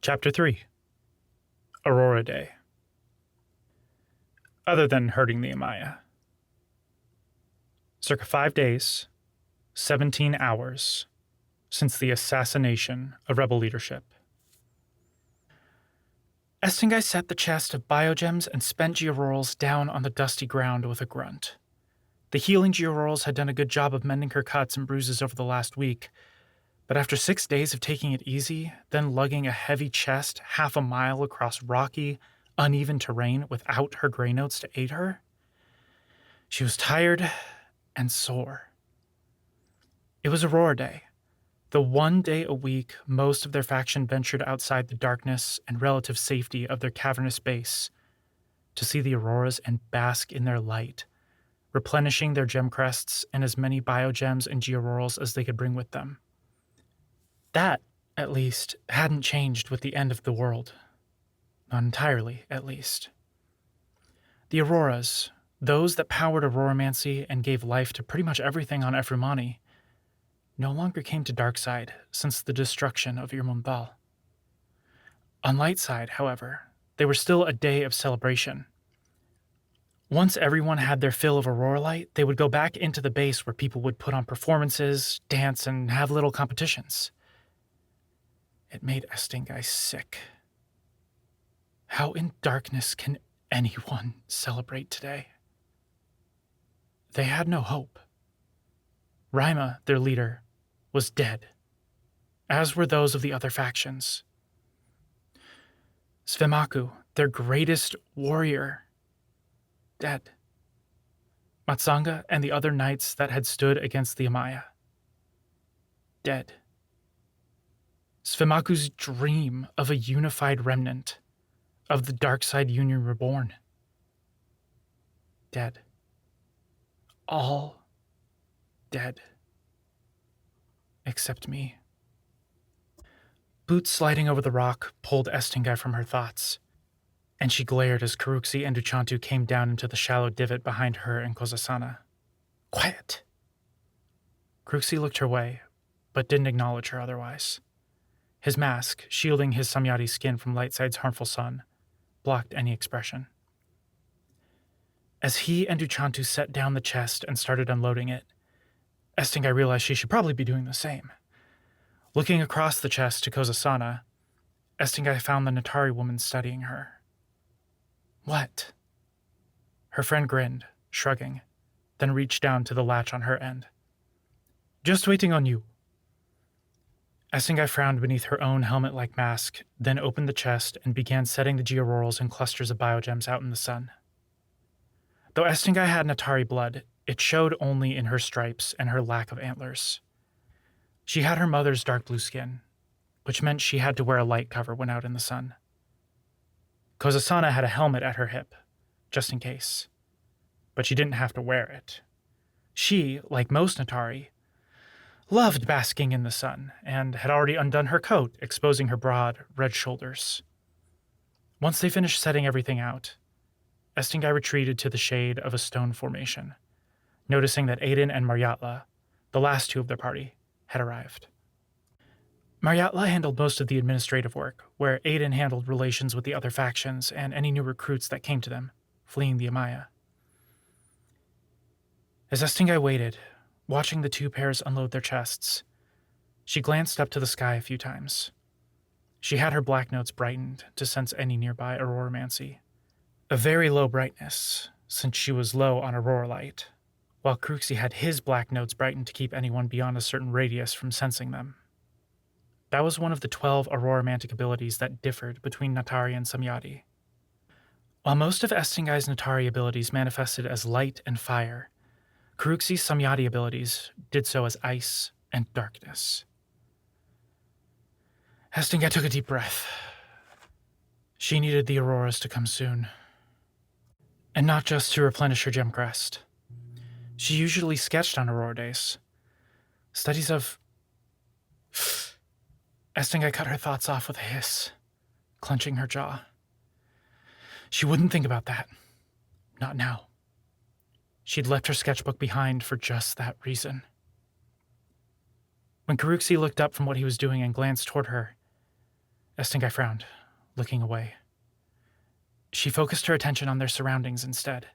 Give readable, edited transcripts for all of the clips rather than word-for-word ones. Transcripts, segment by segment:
Chapter 3 Auroraday. Other than hurting the Amaya. Circa 5 days, 17 hours since the assassination of rebel leadership. Estingai set the chest of biogems and spent geororals down on the dusty ground with a grunt. The healing geororals had done a good job of mending her cuts and bruises over the last week, but after 6 days of taking it easy, then lugging a heavy chest half a mile across rocky, uneven terrain without her grey notes to aid her, she was tired and sore. It was Auroraday, the one day a week most of their faction ventured outside the darkness and relative safety of their cavernous base to see the auroras and bask in their light, replenishing their gem crests and as many biogems and geororals as they could bring with them. That, at least, hadn't changed with the end of the world. Not entirely, at least. The auroras, those that powered auroramancy and gave life to pretty much everything on Ephraimani, no longer came to Darkside since the destruction of Irmunthal. On Lightside, however, they were still a day of celebration. Once everyone had their fill of Aurora light, they would go back into the base where people would put on performances, dance, and have little competitions. It made Estingai sick. How in darkness can anyone celebrate today? They had no hope. Raima, their leader, was dead, as were those of the other factions. Svemaku, their greatest warrior, dead. Matsanga and the other knights that had stood against the Amaya, dead. Svemaku's dream of a unified remnant, of the Darkside Union Reborn, dead. All dead. Except me. Boots sliding over the rock pulled Estingai from her thoughts, and she glared as Karuxi and Duchantu came down into the shallow divot behind her and Kozasana. Quiet! Karuxi looked her way, but didn't acknowledge her otherwise. His mask, shielding his Samyati skin from Lightside's harmful sun, blocked any expression. As he and Duchantu set down the chest and started unloading it, Estingai realized she should probably be doing the same. Looking across the chest to Kozasana, Estingai found the Natari woman studying her. What? Her friend grinned, shrugging, then reached down to the latch on her end. Just waiting on you. Estingai frowned beneath her own helmet-like mask, then opened the chest and began setting the geororals and clusters of biogems out in the sun. Though Estingai had Natari blood, it showed only in her stripes and her lack of antlers. She had her mother's dark blue skin, which meant she had to wear a light cover when out in the sun. Kozasana had a helmet at her hip, just in case, but she didn't have to wear it. She, like most Natari, loved basking in the sun and had already undone her coat, exposing her broad, red shoulders. Once they finished setting everything out, Estingai retreated to the shade of a stone formation, noticing that Aiden and Maryatla, the last two of their party, had arrived. Maryatla handled most of the administrative work, where Aiden handled relations with the other factions and any new recruits that came to them, fleeing the Amaya. As Estingai waited, watching the two pairs unload their chests, she glanced up to the sky a few times. She had her black notes brightened to sense any nearby auroramancy. A very low brightness, since she was low on aurora light, while Karuxi had his black notes brightened to keep anyone beyond a certain radius from sensing them. That was one of the 12 auroramantic abilities that differed between Natari and Samyati. While most of Estingai's Natari abilities manifested as light and fire, Karuxi's Samyati abilities did so as ice and darkness. Estingai took a deep breath. She needed the auroras to come soon. And not just to replenish her gem crest. She usually sketched on Aurora days. Studies of... Estingai cut her thoughts off with a hiss, clenching her jaw. She wouldn't think about that. Not now. She'd left her sketchbook behind for just that reason. When Karuxi looked up from what he was doing and glanced toward her, Estingai frowned, looking away. She focused her attention on their surroundings instead.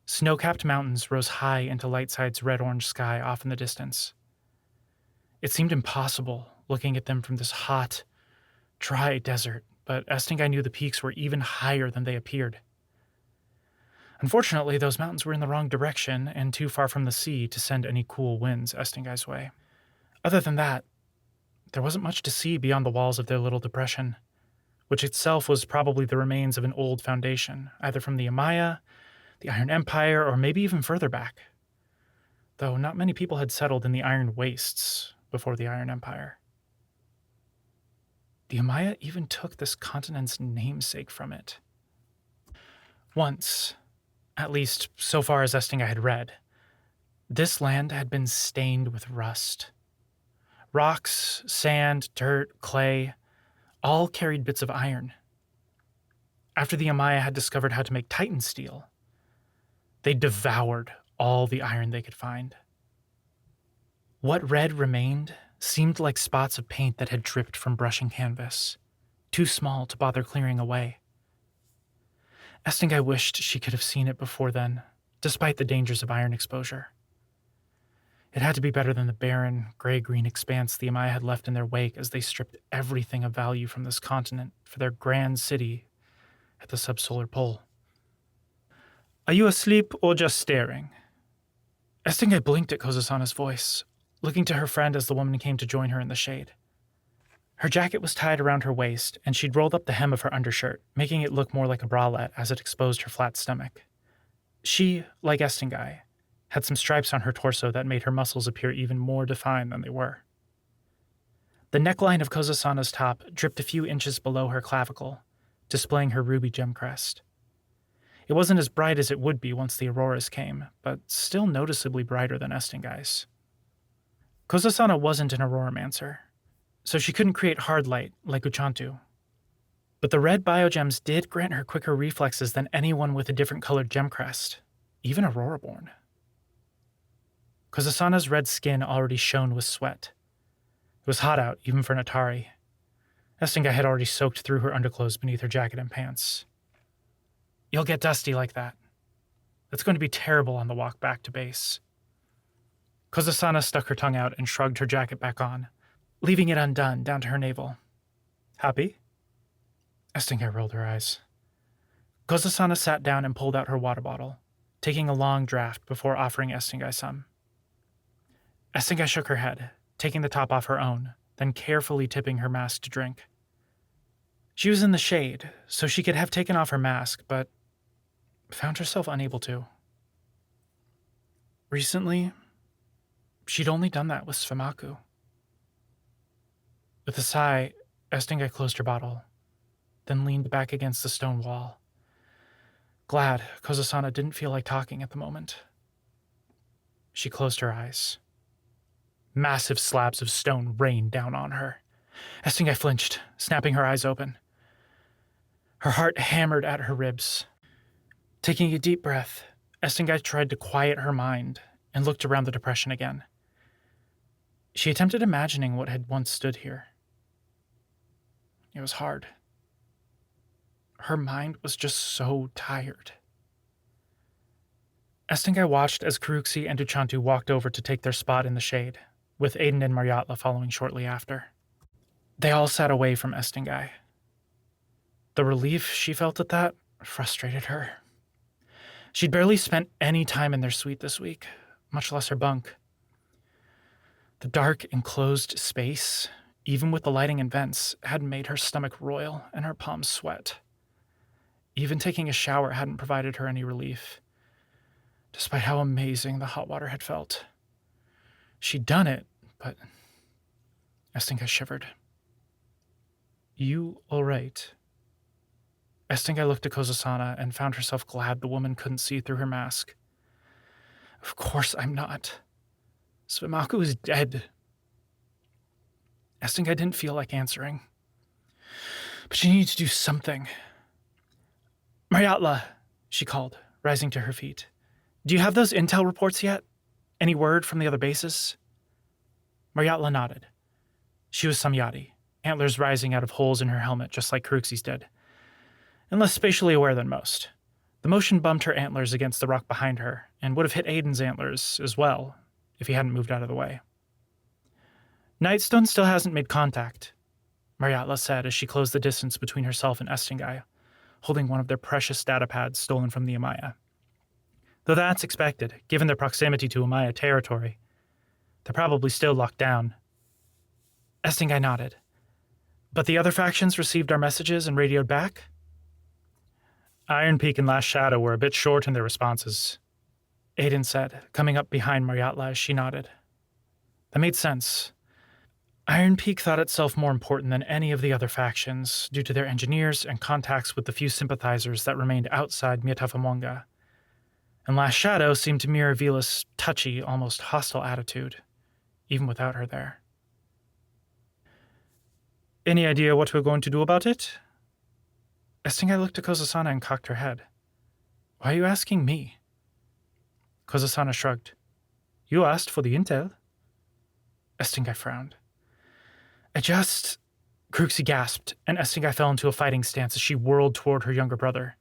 Snow-capped mountains rose high into Lightside's red-orange sky off in the distance. It seemed impossible looking at them from this hot, dry desert, but Estingai knew the peaks were even higher than they appeared. Unfortunately, those mountains were in the wrong direction and too far from the sea to send any cool winds Estingai's way. Other than that, there wasn't much to see beyond the walls of their little depression, which itself was probably the remains of an old foundation, either from the Amaya, the Iron Empire, or maybe even further back. Though not many people had settled in the Iron Wastes before the Iron Empire. The Amaya even took this continent's namesake from it. Once, at least so far as Estingai had read, this land had been stained with rust. Rocks, sand, dirt, clay, all carried bits of iron. After the Amaya had discovered how to make Titan steel, they devoured all the iron they could find. What red remained seemed like spots of paint that had dripped from brushing canvas, too small to bother clearing away. Estingai wished she could have seen it before then, despite the dangers of iron exposure. It had to be better than the barren, gray-green expanse the Amaya had left in their wake as they stripped everything of value from this continent for their grand city at the subsolar pole. "Are you asleep or just staring?" Estingai blinked at Kozasana's voice, looking to her friend as the woman came to join her in the shade. Her jacket was tied around her waist, and she'd rolled up the hem of her undershirt, making it look more like a bralette as it exposed her flat stomach. She, like Estingai, had some stripes on her torso that made her muscles appear even more defined than they were. The neckline of Kozasana's top dripped a few inches below her clavicle, displaying her ruby gem crest. It wasn't as bright as it would be once the auroras came, but still noticeably brighter than Estingai's. Kozasana wasn't an auroramancer, so she couldn't create hard light like Uchantu. But the red biogems did grant her quicker reflexes than anyone with a different colored gem crest, even Auroraborn. Kozasana's red skin already shone with sweat. It was hot out, even for an Atari. Estingai had already soaked through her underclothes beneath her jacket and pants. "You'll get dusty like that. It's going to be terrible on the walk back to base." Kozasana stuck her tongue out and shrugged her jacket back on, leaving it undone down to her navel. "Happy?" Estingai rolled her eyes. Kozasana sat down and pulled out her water bottle, taking a long draught before offering Estingai some. Estingai shook her head, taking the top off her own, then carefully tipping her mask to drink. She was in the shade, so she could have taken off her mask, but found herself unable to. Recently, she'd only done that with Sfamaku. With a sigh, Estingai closed her bottle, then leaned back against the stone wall. Glad Kozasana didn't feel like talking at the moment. She closed her eyes. Massive slabs of stone rained down on her. Estingai flinched, snapping her eyes open. Her heart hammered at her ribs. Taking a deep breath, Estingai tried to quiet her mind and looked around the depression again. She attempted imagining what had once stood here. It was hard. Her mind was just so tired. Estingai watched as Karuxi and Uchantu walked over to take their spot in the shade, with Aiden and Maryatla following shortly after. They all sat away from Estingai. The relief she felt at that frustrated her. She'd barely spent any time in their suite this week, much less her bunk. The dark, enclosed space, even with the lighting and vents, had made her stomach roil and her palms sweat. Even taking a shower hadn't provided her any relief, despite how amazing the hot water had felt. She'd done it, but Estingai shivered. "You all right?" Estingai looked at Kozasana and found herself glad the woman couldn't see through her mask. "Of course I'm not. Sfamaku is dead." Estingai didn't feel like answering, but she needed to do something. "Maryatla," she called, rising to her feet. "Do you have those intel reports yet? Any word from the other bases?" Maryatla nodded. She was Samyati, antlers rising out of holes in her helmet just like Caruxie's did, and less spatially aware than most. The motion bumped her antlers against the rock behind her, and would have hit Aiden's antlers as well if he hadn't moved out of the way. Nightstone still hasn't made contact, Mariatla said as she closed the distance between herself and Estingai, holding one of their precious data pads stolen from the Amaya. Though that's expected, given their proximity to Amaya territory. They're probably still locked down. Estingai nodded. But the other factions received our messages and radioed back? Iron Peak and Last Shadow were a bit short in their responses, Aiden said, coming up behind Mariatla as she nodded. That made sense. Iron Peak thought itself more important than any of the other factions due to their engineers and contacts with the few sympathizers that remained outside Miatafamonga. And Last Shadow seemed to mirror Vila's touchy, almost hostile attitude, even without her there. Any idea what we're going to do about it? Estingai looked at Kozasana and cocked her head. Why are you asking me? Kozasana shrugged. You asked for the intel. Estingai frowned. Caruxie gasped, and Estingai fell into a fighting stance as she whirled toward her younger brother.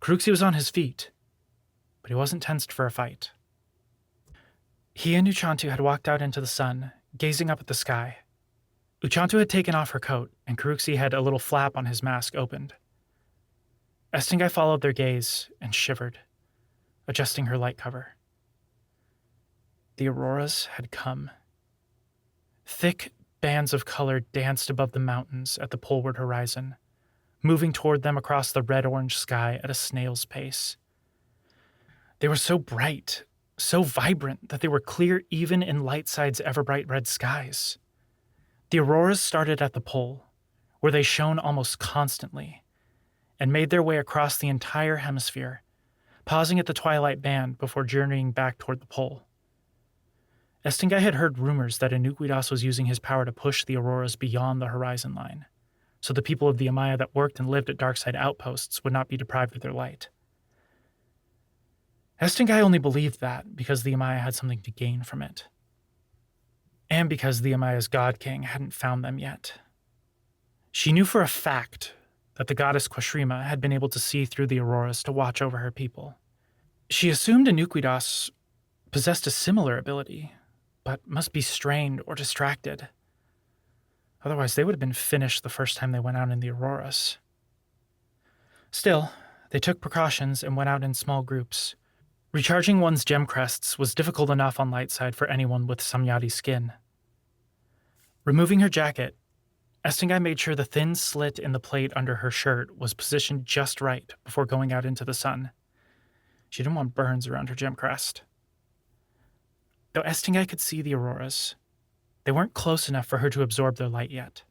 Caruxie was on his feet, but he wasn't tensed for a fight. He and Uchantu had walked out into the sun, gazing up at the sky. Uchantu had taken off her coat, and Caruxie had a little flap on his mask opened. Estingai followed their gaze and shivered, adjusting her light cover. The auroras had come. Thick bands of color danced above the mountains at the poleward horizon, moving toward them across the red-orange sky at a snail's pace. They were so bright, so vibrant, that they were clear even in Lightside's ever-bright red skies. The auroras started at the pole, where they shone almost constantly, and made their way across the entire hemisphere, pausing at the twilight band before journeying back toward the pole. Estingai had heard rumors that Inuquidas was using his power to push the auroras beyond the horizon line, so the people of the Amaya that worked and lived at Darkside outposts would not be deprived of their light. Estingai only believed that because the Amaya had something to gain from it, and because the Amaya's God King hadn't found them yet. She knew for a fact that the goddess Quashrima had been able to see through the auroras to watch over her people. She assumed Inuquidas possessed a similar ability, but must be strained or distracted. Otherwise, they would have been finished the first time they went out in the auroras. Still, they took precautions and went out in small groups. Recharging one's gem crests was difficult enough on Lightside for anyone with Samyadi skin. Removing her jacket, Estingai made sure the thin slit in the plate under her shirt was positioned just right before going out into the sun. She didn't want burns around her gem crest. Though Estingai could see the auroras, they weren't close enough for her to absorb their light yet.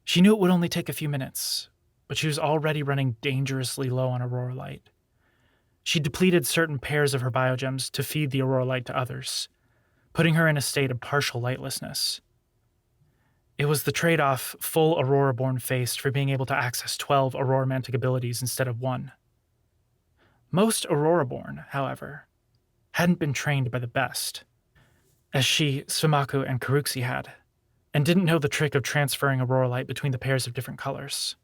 She knew it would only take a few minutes, but she was already running dangerously low on aurora light. She depleted certain pairs of her biogems to feed the aurora light to others, putting her in a state of partial lightlessness. It was the trade-off full Auroraborn faced for being able to access 12 Auroramantic abilities instead of 1. Most Auroraborn, however, hadn't been trained by the best, as she, Sumaku, and Caruxie had, and didn't know the trick of transferring aurora light between the pairs of different colors.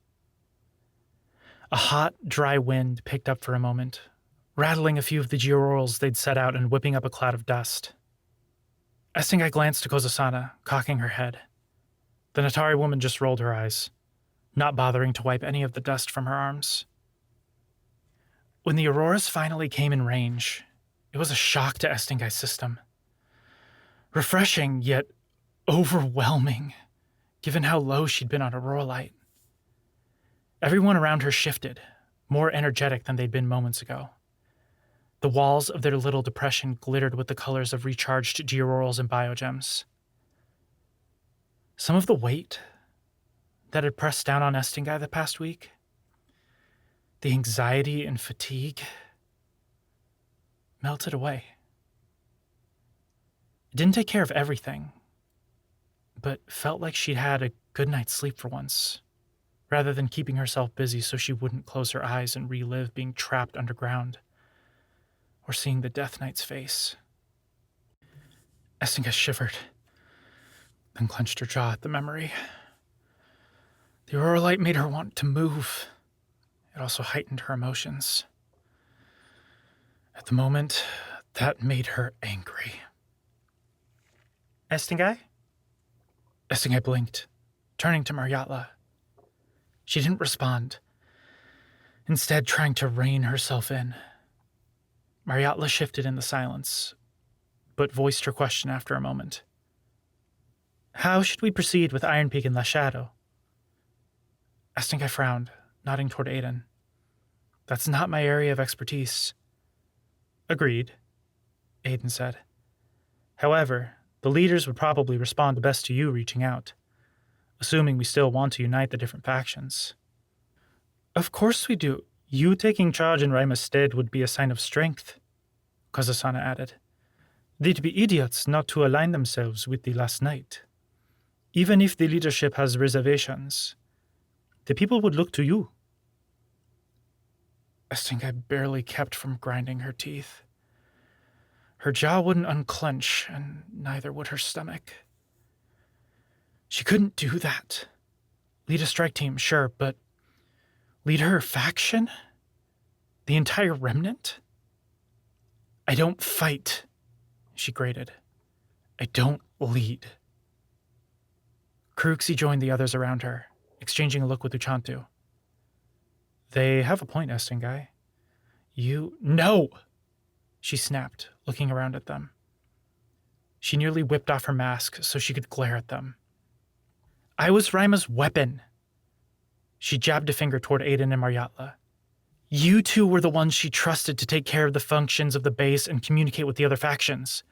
A hot, dry wind picked up for a moment, rattling a few of the geororals they'd set out and whipping up a cloud of dust. Estingai glanced to Kozasana, cocking her head. The Natari woman just rolled her eyes, not bothering to wipe any of the dust from her arms. When the auroras finally came in range, it was a shock to Estingai's system. Refreshing, yet overwhelming, given how low she'd been on aurora light. Everyone around her shifted, more energetic than they'd been moments ago. The walls of their little depression glittered with the colors of recharged geororals and biogems. Some of the weight that had pressed down on Estingai the past week, the anxiety and fatigue, melted away. It didn't take care of everything, but felt like she'd had a good night's sleep for once, rather than keeping herself busy so she wouldn't close her eyes and relive being trapped underground, or seeing the Death Knight's face. Estingai shivered, then clenched her jaw at the memory. The aurora light made her want to move. It also heightened her emotions. At the moment, that made her angry. Estingai? Estingai blinked, turning to Mariatla. She didn't respond, instead trying to rein herself in. Mariatla shifted in the silence, but voiced her question after a moment. How should we proceed with Iron Peak and La Shadow? Estingai frowned, nodding toward Aiden. That's not my area of expertise. Agreed, Aiden said. However, the leaders would probably respond the best to you reaching out, assuming we still want to unite the different factions. Of course we do. You taking charge in Raima's stead would be a sign of strength, Kozasana added. They'd be idiots not to align themselves with the last night. Even if the leadership has reservations, the people would look to you. Estingai barely kept from grinding her teeth. Her jaw wouldn't unclench, and neither would her stomach. She couldn't do that. Lead a strike team, sure, but lead her faction? The entire Remnant? I don't fight, she grated. I don't lead. Karuxi joined the others around her, exchanging a look with Uchantu. They have a point, Estingai. No! She snapped, looking around at them. She nearly whipped off her mask so she could glare at them. I was Raima's weapon. She jabbed a finger toward Aiden and Mariatla. You two were the ones she trusted to take care of the functions of the base and communicate with the other factions.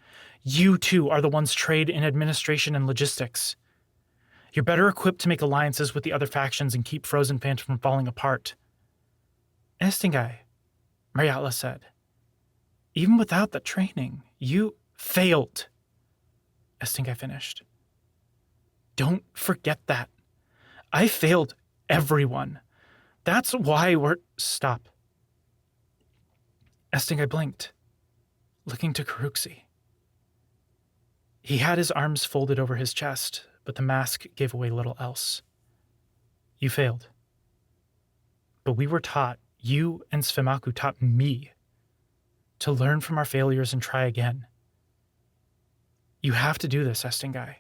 You two are the ones trained in administration and logistics. You're better equipped to make alliances with the other factions and keep Frozen Phantom from falling apart. Estingai, Mariatla said. Even without the training, you failed. Estingai finished. Don't forget that. I failed everyone. That's why we're... Stop. Estingai blinked, looking to Karuxi. He had his arms folded over his chest, but the mask gave away little else. You failed. But we were taught, you and Sfemaku taught me, to learn from our failures and try again. You have to do this, Estingai.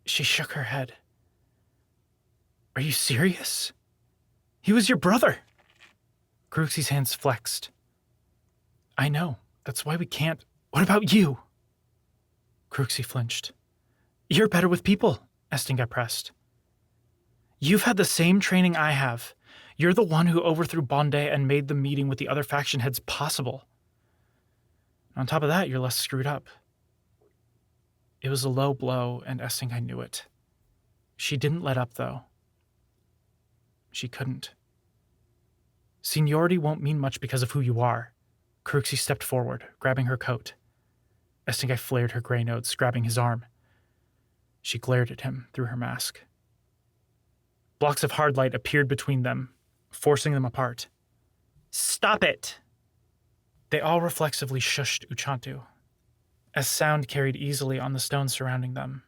She shook her head. Are you serious? He was your brother. Karuxi's hands flexed. I know. That's why we can't. What about you? Karuxi flinched. You're better with people, Estingai pressed. You've had the same training I have. You're the one who overthrew Bonde and made the meeting with the other faction heads possible. On top of that, you're less screwed up. It was a low blow, and Estingai knew it. She didn't let up, though. She couldn't. Seniority won't mean much because of who you are. Karuxi stepped forward, grabbing her coat. Estingai flared her gray notes, grabbing his arm. She glared at him through her mask. Blocks of hard light appeared between them, forcing them apart. Stop it! They all reflexively shushed Uchantu, as sound carried easily on the stones surrounding them.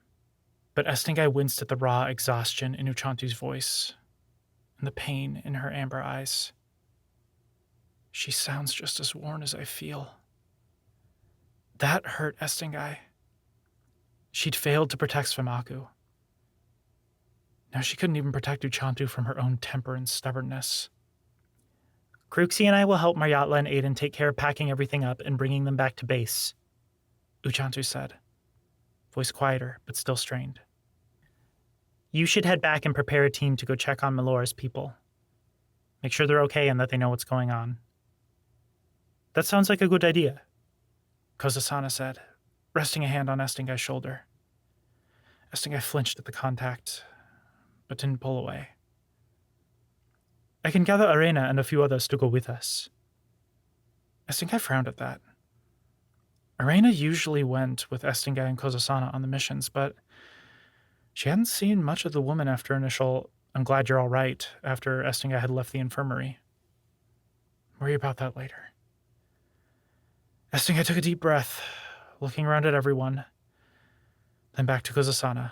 But Estingai winced at the raw exhaustion in Uchantu's voice, and the pain in her amber eyes. She sounds just as worn as I feel. That hurt Estingai. She'd failed to protect Sfemaku. Now she couldn't even protect Uchantu from her own temper and stubbornness. Karuxi and I will help Mariatla and Aiden take care of packing everything up and bringing them back to base, Uchantu said, voice quieter but still strained. You should head back and prepare a team to go check on Melora's people. Make sure they're okay and that they know what's going on. That sounds like a good idea, Kozasana said, resting a hand on Estingai's shoulder. Estingai flinched at the contact, but didn't pull away. I can gather Arena and a few others to go with us. Estingai frowned at that. Arena usually went with Estingai and Kozasana on the missions, but she hadn't seen much of the woman after initial I'm glad you're all right after Estingai had left the infirmary. Worry about that later. Estingai took a deep breath, looking around at everyone, then back to Kozasana.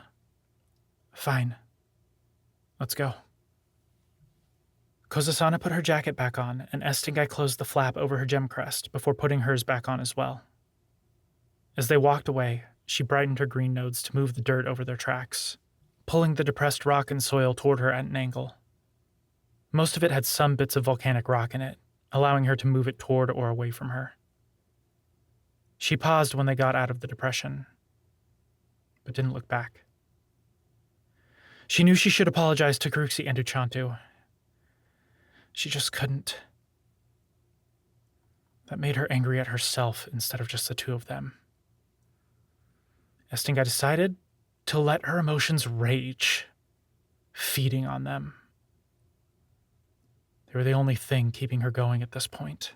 Fine. Let's go. Kozasana put her jacket back on, and Estingai closed the flap over her gem crest before putting hers back on as well. As they walked away, she brightened her green nodes to move the dirt over their tracks, pulling the depressed rock and soil toward her at an angle. Most of it had some bits of volcanic rock in it, allowing her to move it toward or away from her. She paused when they got out of the depression, but didn't look back. She knew she should apologize to Karuxi and Uchantu. She just couldn't. That made her angry at herself instead of just the two of them. Estingai decided to let her emotions rage, feeding on them. They were the only thing keeping her going at this point.